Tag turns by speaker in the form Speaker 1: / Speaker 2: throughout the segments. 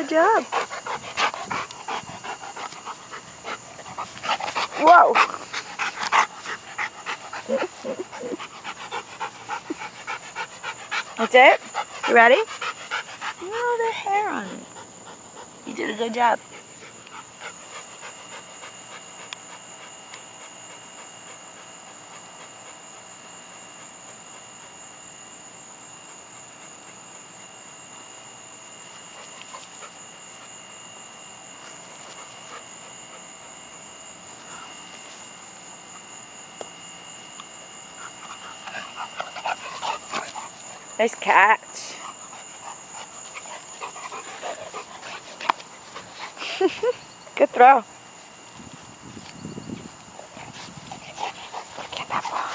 Speaker 1: Good job. Whoa. That's it? You ready? Oh, the hair on it. You did a good job. Nice catch. Good throw. Get that ball.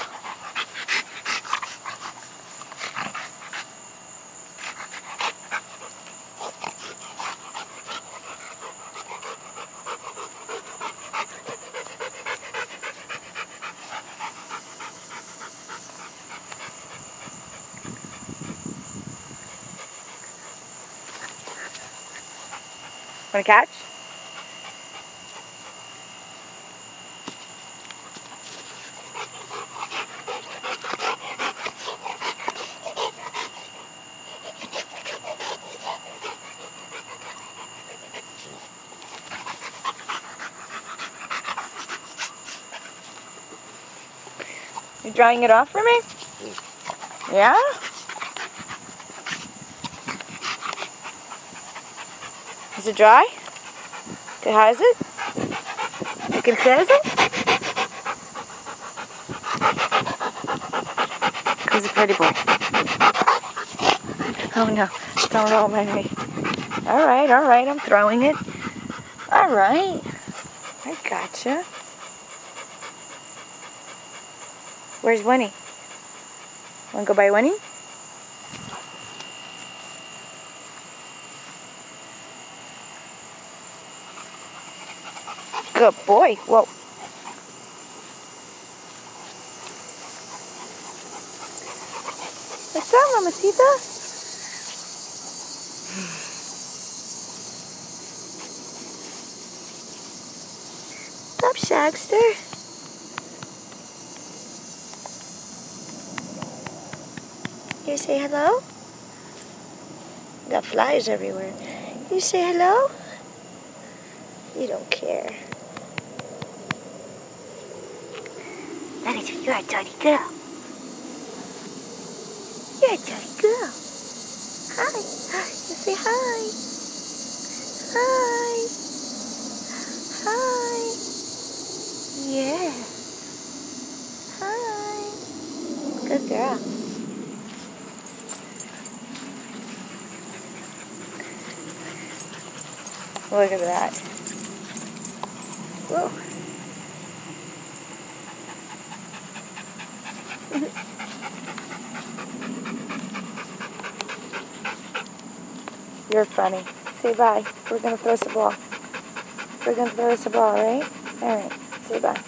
Speaker 1: Want to catch? You drying it off for me? Yeah? Is it dry? Okay, how is it? You can feel it? He's a pretty boy. Oh no, don't roll my knee. Alright, I'm throwing it. Alright, I gotcha. Where's Winney? Wanna go by Winney? Good boy. Whoa. What's up, Mamacita? What's up, Shagster? You say hello? Got flies everywhere. You say hello? You don't care. You're a dirty girl. You're a dirty girl. Hi. You say hi. Hi. Hi. Yeah. Hi. Good girl. Look at that. Whoa. You're funny. Say bye. We're going to throw us a ball. We're going to throw us a ball, right? All right. Say bye.